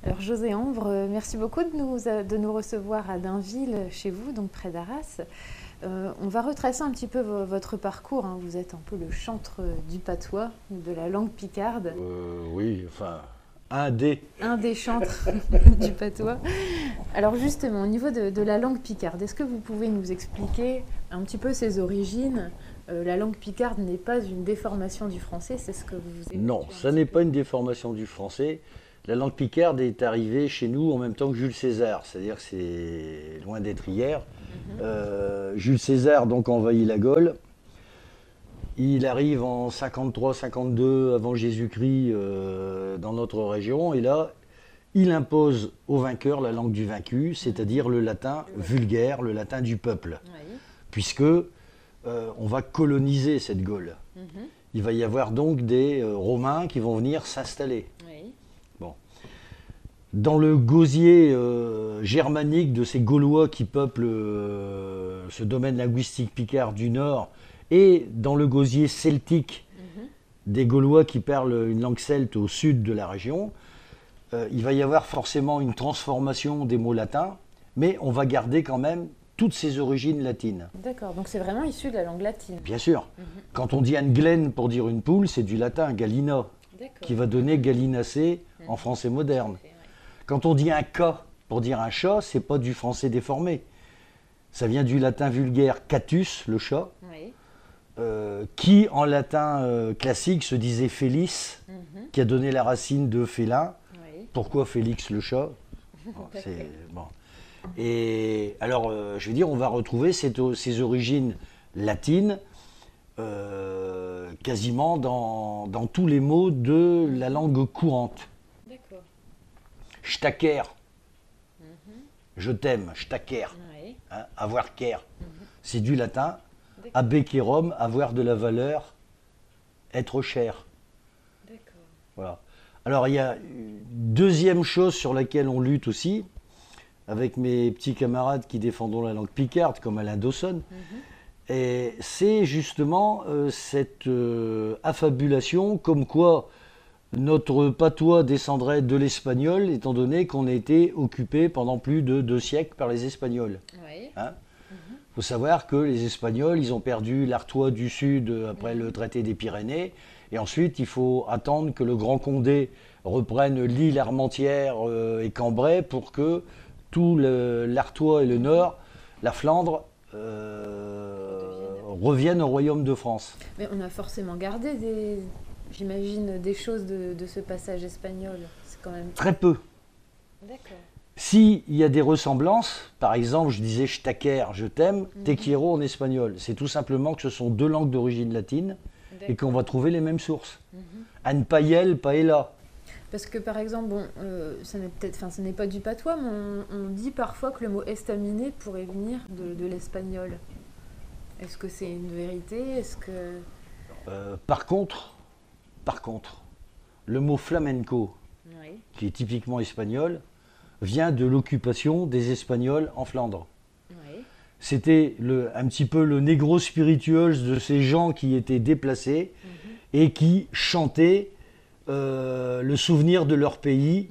Alors José Ambre, merci beaucoup de nous recevoir à Dainville, chez vous, donc près d'Arras. On va retracer un petit peu votre parcours, hein. Vous êtes un peu le chantre du patois, ou de la langue picarde. Oui, enfin, un des. Un des chantres du patois. Alors justement, au niveau de la langue picarde, est-ce que vous pouvez nous expliquer un petit peu ses origines? La langue picarde n'est pas une déformation du français, c'est ce que vous évoquez. Non, ça n'est pas une déformation du français. La langue picarde est arrivée chez nous en même temps que Jules César, c'est-à-dire que c'est loin d'être hier. Jules César donc envahit la Gaule. Il arrive en 53-52 avant Jésus-Christ dans notre région et là, il impose aux vainqueurs la langue du vaincu, c'est-à-dire le latin vulgaire, le latin du peuple, puisque on va coloniser cette Gaule. Il va y avoir donc des Romains qui vont venir s'installer. Bon. Dans le gosier germanique de ces Gaulois qui peuplent ce domaine linguistique picard du Nord, et dans le gosier celtique des Gaulois qui parlent une langue celte au sud de la région, il va y avoir forcément une transformation des mots latins, mais on va garder quand même toutes ses origines latines. D'accord, donc c'est vraiment issu de la langue latine. Bien sûr. Quand on dit une glène pour dire une poule, c'est du latin gallina, qui va donner gallinacé en français moderne. Quand on dit un cas pour dire un chat, c'est pas du français déformé. Ça vient du latin vulgaire catus, le chat, qui en latin classique se disait Félix, qui a donné la racine de félin. Pourquoi Félix le chat? Bon. Et alors, je veux dire, on va retrouver ces origines latines quasiment dans tous les mots de la langue courante. D'accord. Stacker, je t'aime, stacker, hein, avoir care, c'est du latin. Abecerum, avoir de la valeur, être cher. D'accord. Voilà. Alors, il y a une deuxième chose sur laquelle on lutte aussi, avec mes petits camarades qui défendons la langue picarde, comme Alain Dawson, et c'est justement cette affabulation comme quoi notre patois descendrait de l'espagnol, étant donné qu'on a été occupé pendant plus de 2 siècles par les Espagnols. Hein? Faut savoir que les Espagnols, ils ont perdu l'Artois du Sud après le traité des Pyrénées, et ensuite il faut attendre que le Grand Condé reprenne l'île Armentières et Cambrai pour que tout l'Artois et le Nord, la Flandre, reviennent au royaume de France. Mais on a forcément gardé j'imagine, des choses de ce passage espagnol. C'est quand même... Très peu. D'accord. S'il y a des ressemblances, par exemple, je disais je t'acquère, je t'aime, te quiero en espagnol. C'est tout simplement que ce sont 2 langues d'origine latine et qu'on va trouver les mêmes sources. An paella, paella. Parce que par exemple, bon, ce n'est pas du patois, mais on dit parfois que le mot estaminet pourrait venir de l'espagnol. Est-ce que c'est une vérité? Est-ce que... Par contre, le mot flamenco, qui est typiquement espagnol, vient de l'occupation des Espagnols en Flandre. C'était un petit peu le negro spirituals de ces gens qui étaient déplacés et qui chantaient le souvenir de leur pays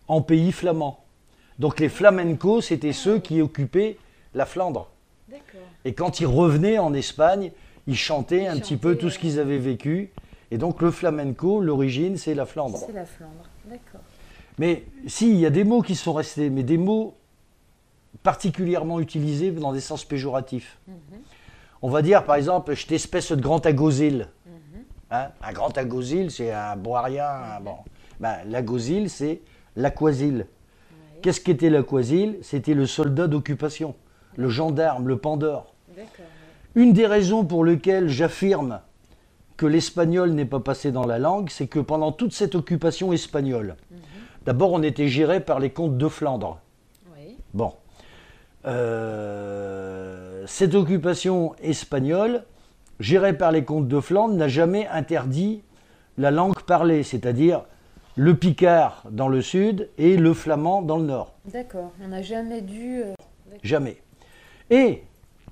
en pays flamand. Donc les flamencos, c'était ceux qui occupaient la Flandre. Et quand ils revenaient en Espagne, ils chantaient un petit peu tout ce qu'ils avaient vécu. Et donc le flamenco, l'origine, c'est la Flandre. C'est la Flandre, d'accord. Mais si, il y a des mots qui sont restés, mais des mots particulièrement utilisés dans des sens péjoratifs. On va dire, par exemple, je t'espèce de grand agosile. Hein, un grand agosile, c'est un boirien. Bon. Ben, l'agosile, c'est l'aquasile. Qu'est-ce qu'était l'aquasile? C'était le soldat d'occupation, le gendarme, le pendeur. Une des raisons pour lesquelles j'affirme que l'espagnol n'est pas passé dans la langue, c'est que pendant toute cette occupation espagnole, d'abord on était géré par les comtes de Flandre. Bon. Cette occupation espagnole, gérée par les comtes de Flandre, n'a jamais interdit la langue parlée, c'est-à-dire le picard dans le sud et le flamand dans le nord. D'accord, on n'a jamais dû... Jamais. Et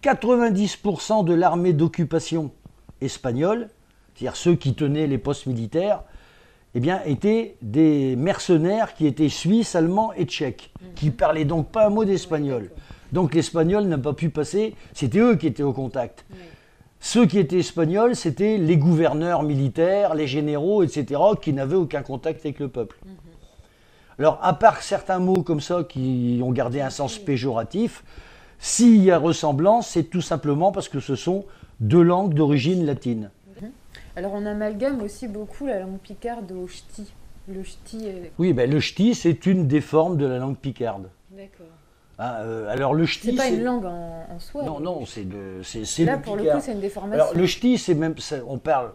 90% de l'armée d'occupation espagnole, c'est-à-dire ceux qui tenaient les postes militaires, eh bien, étaient des mercenaires qui étaient suisses, allemands et tchèques, qui parlaient donc pas un mot d'espagnol. Donc l'espagnol n'a pas pu passer, c'était eux qui étaient au contact. Ceux qui étaient espagnols, c'était les gouverneurs militaires, les généraux, etc., qui n'avaient aucun contact avec le peuple. Alors, à part certains mots comme ça qui ont gardé un sens péjoratif, s'il y a ressemblance, c'est tout simplement parce que ce sont deux langues d'origine latine. Alors, on amalgame aussi beaucoup la langue picarde au ch'ti. Le ch'ti est... Oui, ben, le ch'ti, c'est une des formes de la langue picarde. D'accord. Alors le ch'ti, c'est pas une langue en soi. Non, non, c'est là le pour picard. le coup, c'est une déformation. Alors le ch'ti, c'est même, on parle,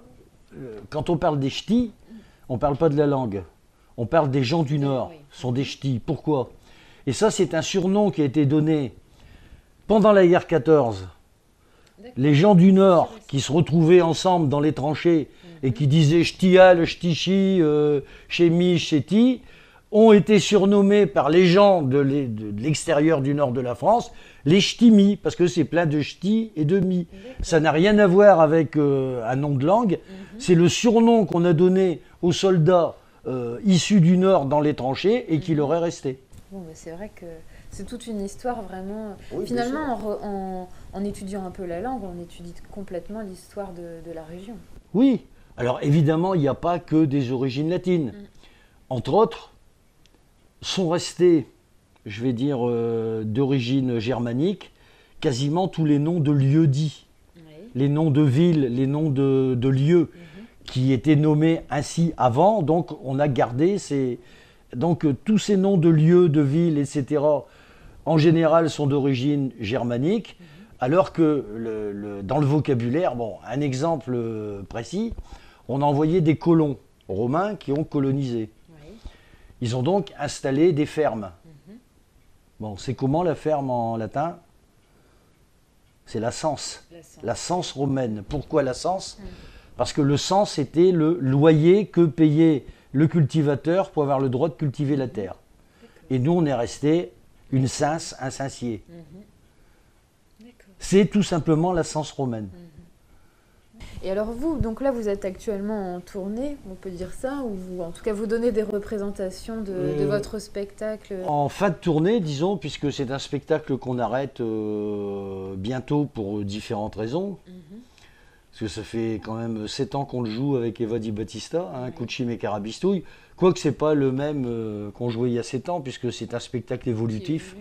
quand on parle des ch'tis, on parle pas de la langue. On parle des gens du Nord. Ce sont des ch'tis. Pourquoi? Et ça, c'est un surnom qui a été donné pendant la guerre 14. Les gens du Nord qui se retrouvaient ensemble dans les tranchées et qui disaient ch'tial, ch'tichi, chémi, chéti, ont été surnommés par les gens de l'extérieur du nord de la France les ch'timis, parce que c'est plein de ch'tis et de mi. Ça n'a rien à voir avec un nom de langue, c'est le surnom qu'on a donné aux soldats issus du nord dans les tranchées et qui leur est resté. Bon, bah c'est vrai que c'est toute une histoire vraiment... Oui, finalement, en étudiant un peu la langue, on étudie complètement l'histoire de la région. Oui, alors évidemment, il n'y a pas que des origines latines. Entre autres, sont restés, je vais dire, d'origine germanique, quasiment tous les noms de lieux dits. Oui. Les noms de villes, les noms de lieux qui étaient nommés ainsi avant. Donc on a gardé donc tous ces noms de lieux, de villes, etc., en général sont d'origine germanique, alors que dans le vocabulaire, bon, un exemple précis, on a envoyé des colons romains qui ont colonisé. Ils ont donc installé des fermes. Bon, c'est comment la ferme en latin? C'est la cens. La cens romaine. Pourquoi la cens? Parce que le cens était le loyer que payait le cultivateur pour avoir le droit de cultiver la terre. Et nous, on est resté une cens, un censier. C'est tout simplement la cens romaine. Et alors vous, donc là vous êtes actuellement en tournée, on peut dire ça, ou vous, en tout cas vous donnez des représentations de votre spectacle? En fin de tournée, disons, puisque c'est un spectacle qu'on arrête bientôt pour différentes raisons. Parce que ça fait quand même 7 ans qu'on le joue avec Eva Di Battista, Cucim et Carabistouille. Quoique c'est pas le même qu'on jouait il y a 7 ans, puisque c'est un spectacle évolutif.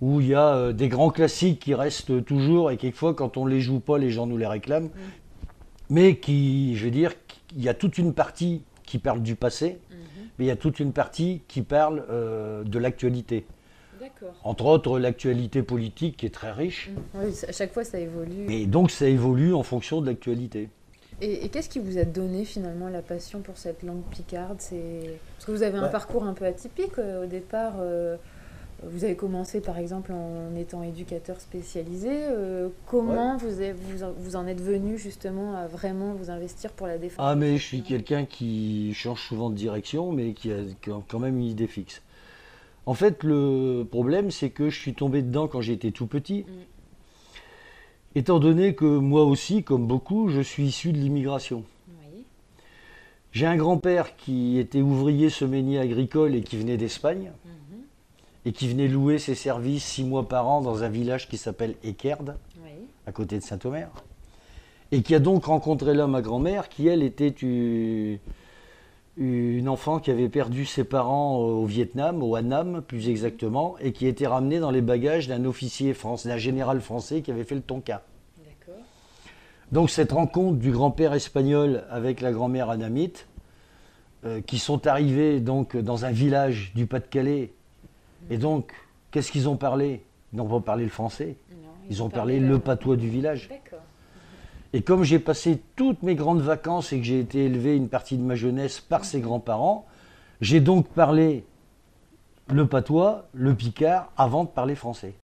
Où il y a des grands classiques qui restent toujours, et quelquefois quand on ne les joue pas, les gens nous les réclament. Mais qui, je veux dire, il y a toute une partie qui parle du passé, mais il y a toute une partie qui parle de l'actualité. Entre autres, l'actualité politique qui est très riche. Oui, à chaque fois ça évolue. Et donc ça évolue en fonction de l'actualité. Et qu'est-ce qui vous a donné finalement la passion pour cette langue picarde? Parce que vous avez un parcours un peu atypique au départ. Vous avez commencé par exemple en étant éducateur spécialisé. Comment vous en êtes venu justement à vraiment vous investir pour la défense? Ah, mais je suis quelqu'un qui change souvent de direction, mais qui a quand même une idée fixe. En fait, le problème, c'est que je suis tombé dedans quand j'étais tout petit. Étant donné que moi aussi, comme beaucoup, je suis issu de l'immigration. J'ai un grand-père qui était ouvrier semeinier agricole et qui venait d'Espagne. Et qui venait louer ses services 6 mois par an dans un village qui s'appelle Équerde, à côté de Saint-Omer. Et qui a donc rencontré là ma grand-mère, qui elle était une enfant qui avait perdu ses parents au Vietnam, au Hanam plus exactement, et qui était ramenée dans les bagages d'un officier français, d'un général français qui avait fait le Tonkin. Donc cette rencontre du grand-père espagnol avec la grand-mère hanamite, qui sont arrivés donc dans un village du Pas-de-Calais. Et donc, qu'est-ce qu'ils ont parlé? Ils n'ont pas parlé le français. Non, ils ont parlé le patois du village. Et comme j'ai passé toutes mes grandes vacances et que j'ai été élevé une partie de ma jeunesse par ses grands-parents, j'ai donc parlé le patois, le picard, avant de parler français.